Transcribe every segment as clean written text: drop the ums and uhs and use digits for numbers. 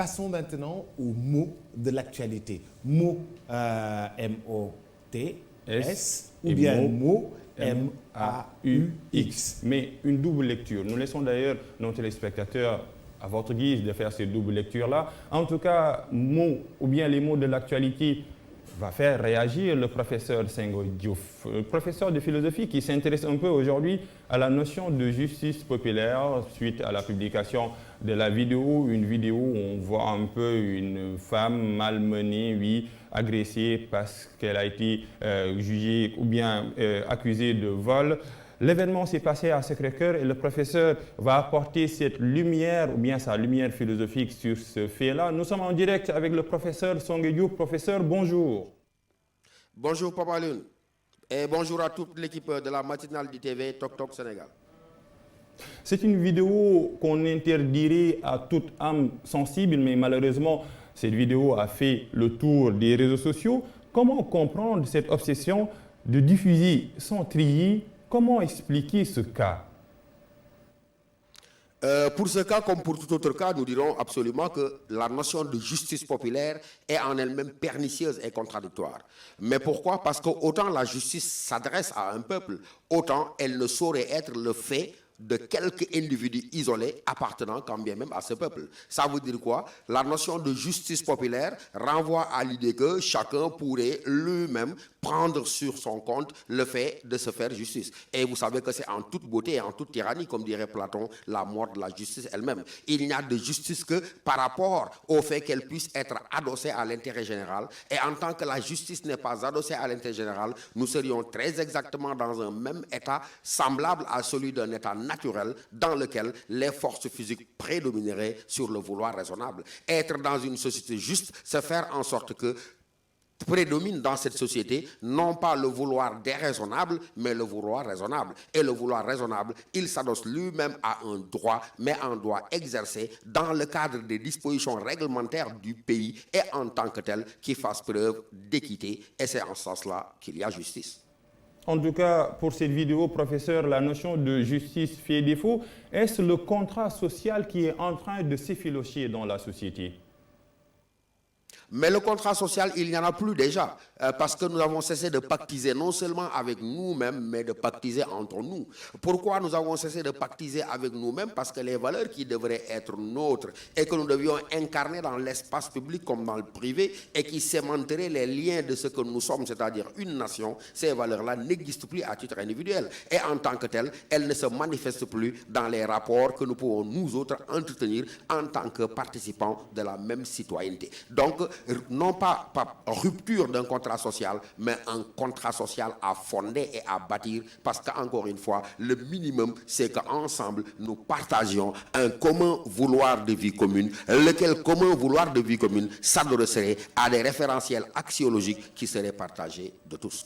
Passons maintenant aux mots de l'actualité. Mots M-O-T-S ou bien mots M-A-U-X. Mais une double lecture. Nous laissons d'ailleurs nos téléspectateurs à votre guise de faire ces doubles lectures-là. En tout cas, mots ou bien les mots de l'actualité va faire réagir le professeur Senghor Diouf, professeur de philosophie qui s'intéresse un peu aujourd'hui à la notion de justice populaire suite à la publication de la vidéo, une vidéo où on voit un peu une femme malmenée, oui, agressée parce qu'elle a été jugée ou bien accusée de vol. L'événement s'est passé à Sacré-Cœur et le professeur va apporter cette lumière ou bien sa lumière philosophique sur ce fait-là. Nous sommes en direct avec le professeur Senghor Diouf. Professeur, bonjour. Bonjour Papa Lune et bonjour à toute l'équipe de la matinale du TV Tok Tok Sénégal. C'est une vidéo qu'on interdirait à toute âme sensible, mais malheureusement, cette vidéo a fait le tour des réseaux sociaux. Comment comprendre cette obsession de diffuser sans trier? Comment expliquer ce cas? Pour ce cas, comme pour tout autre cas, nous dirons absolument que la notion de justice populaire est en elle-même pernicieuse et contradictoire. Mais pourquoi? Parce que autant la justice s'adresse à un peuple, autant elle ne saurait être le fait de quelques individus isolés appartenant quand bien même à ce peuple. Ça veut dire quoi? La notion de justice populaire renvoie à l'idée que chacun pourrait lui-même prendre sur son compte le fait de se faire justice. Et vous savez que c'est en toute beauté et en toute tyrannie, comme dirait Platon, la mort de la justice elle-même. Il n'y a de justice que par rapport au fait qu'elle puisse être adossée à l'intérêt général. Et en tant que la justice n'est pas adossée à l'intérêt général, nous serions très exactement dans un même état semblable à celui d'un état naturel dans lequel les forces physiques prédomineraient sur le vouloir raisonnable. Être dans une société juste, c'est faire en sorte que prédomine dans cette société non pas le vouloir déraisonnable, mais le vouloir raisonnable. Et le vouloir raisonnable, il s'adosse lui-même à un droit, mais un droit exercé dans le cadre des dispositions réglementaires du pays et en tant que tel qui fasse preuve d'équité. Et c'est en ce sens-là qu'il y a justice. En tout cas, pour cette vidéo, professeur, la notion de justice fait défaut. Est-ce le contrat social qui est en train de s'effilocher dans la société? Mais le contrat social, il n'y en a plus déjà, parce que nous avons cessé de pactiser non seulement avec nous-mêmes, mais de pactiser entre nous. Pourquoi nous avons cessé de pactiser avec nous-mêmes? Parce que les valeurs qui devraient être nôtres et que nous devions incarner dans l'espace public comme dans le privé et qui sémenteraient les liens de ce que nous sommes, c'est-à-dire une nation, ces valeurs-là n'existent plus à titre individuel. Et en tant que telles, elles ne se manifestent plus dans les rapports que nous pouvons nous autres entretenir en tant que participants de la même citoyenneté. Donc, non pas rupture d'un contrat social, mais un contrat social à fonder et à bâtir, parce qu'encore une fois, le minimum, c'est qu'ensemble, nous partagions un commun vouloir de vie commune, lequel commun vouloir de vie commune s'adresserait à des référentiels axiologiques qui seraient partagés de tous.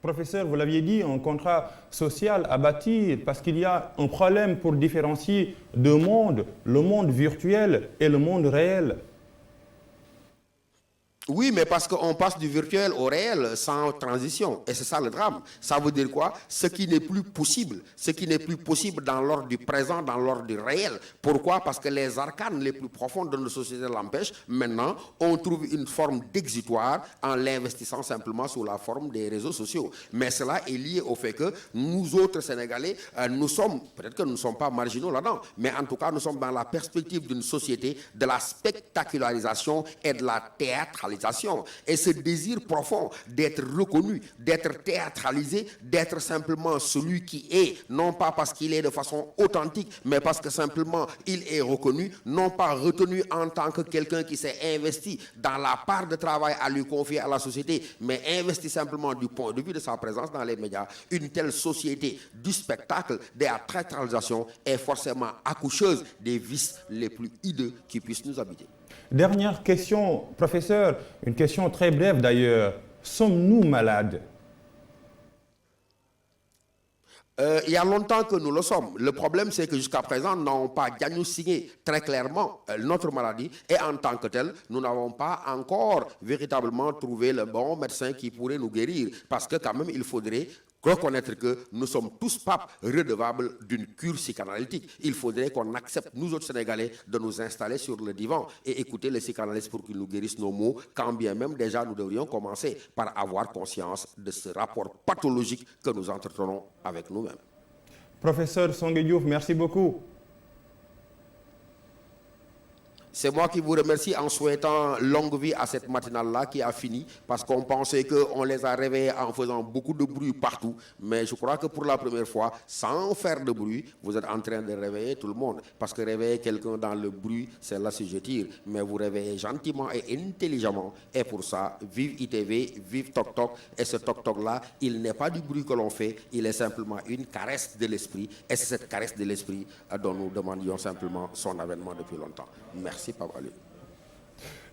Professeur, vous l'aviez dit, un contrat social à bâtir, parce qu'il y a un problème pour différencier deux mondes, le monde virtuel et le monde réel. Oui, mais parce qu'on passe du virtuel au réel sans transition. Et c'est ça le drame. Ça veut dire quoi? Ce qui n'est plus possible. Ce qui n'est plus possible dans l'ordre du présent, dans l'ordre du réel. Pourquoi? Parce que les arcanes les plus profondes de nos sociétés l'empêchent. Maintenant, on trouve une forme d'exutoire en l'investissant simplement sous la forme des réseaux sociaux. Mais cela est lié au fait que nous autres Sénégalais, nous sommes, peut-être que nous ne sommes pas marginaux là-dedans, mais en tout cas, nous sommes dans la perspective d'une société de la spectacularisation et de la théâtralisation. Et ce désir profond d'être reconnu, d'être théâtralisé, d'être simplement celui qui est, non pas parce qu'il est de façon authentique, mais parce que simplement il est reconnu, non pas retenu en tant que quelqu'un qui s'est investi dans la part de travail à lui confier à la société, mais investi simplement du point de vue de sa présence dans les médias. Une telle société du spectacle, de la théâtralisation est forcément accoucheuse des vices les plus hideux qui puissent nous habiter. Dernière question, professeur, une question très brève d'ailleurs. Sommes-nous malades? Il y a longtemps que nous le sommes. Le problème, c'est que jusqu'à présent, nous n'avons pas diagnostiqué très clairement notre maladie et en tant que tel, nous n'avons pas encore véritablement trouvé le bon médecin qui pourrait nous guérir parce que quand même, il faudrait reconnaître que nous sommes tous papes redevables d'une cure psychanalytique. Il faudrait qu'on accepte, nous autres Sénégalais, de nous installer sur le divan et écouter les psychanalystes pour qu'ils nous guérissent nos maux, quand bien même déjà nous devrions commencer par avoir conscience de ce rapport pathologique que nous entretenons avec nous-mêmes. Professeur Songué Diouf, merci beaucoup. C'est moi qui vous remercie en souhaitant longue vie à cette matinale-là qui a fini, parce qu'on pensait qu'on les a réveillés en faisant beaucoup de bruit partout, mais je crois que pour la première fois, sans faire de bruit, vous êtes en train de réveiller tout le monde, parce que réveiller quelqu'un dans le bruit, c'est l'assujettir, mais vous réveillez gentiment et intelligemment, et pour ça, vive ITV, vive Tok Tok, et ce Tok Tok-là, il n'est pas du bruit que l'on fait, il est simplement une caresse de l'esprit, et c'est cette caresse de l'esprit dont nous demandions simplement son avènement depuis longtemps. Merci.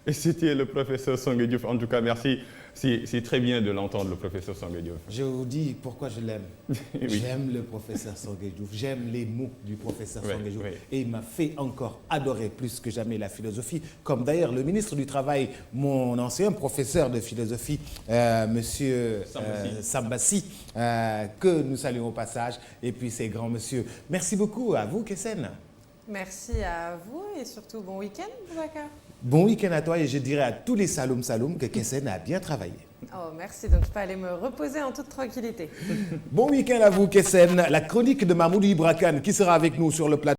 Et c'était le professeur Songué Diouf. En tout cas, merci. C'est très bien de l'entendre, le professeur Songué Diouf. Je vous dis pourquoi je l'aime. Oui. J'aime le professeur Songué Diouf. J'aime les mots du professeur Songué Diouf. Oui. Et il m'a fait encore adorer plus que jamais la philosophie. Comme d'ailleurs le ministre du Travail, mon ancien professeur de philosophie, monsieur Sambassi, que nous saluons au passage. Et puis ces grands monsieur. Merci beaucoup à vous, Kessen. Merci à vous et surtout bon week-end, Boubacar. Bon week-end à toi et je dirais à tous les Saloum que Kessen a bien travaillé. Oh, merci, donc je peux aller me reposer en toute tranquillité. Bon week-end à vous, Kessen. La chronique de Mahmoud Ibra Kane qui sera avec nous sur le plateau.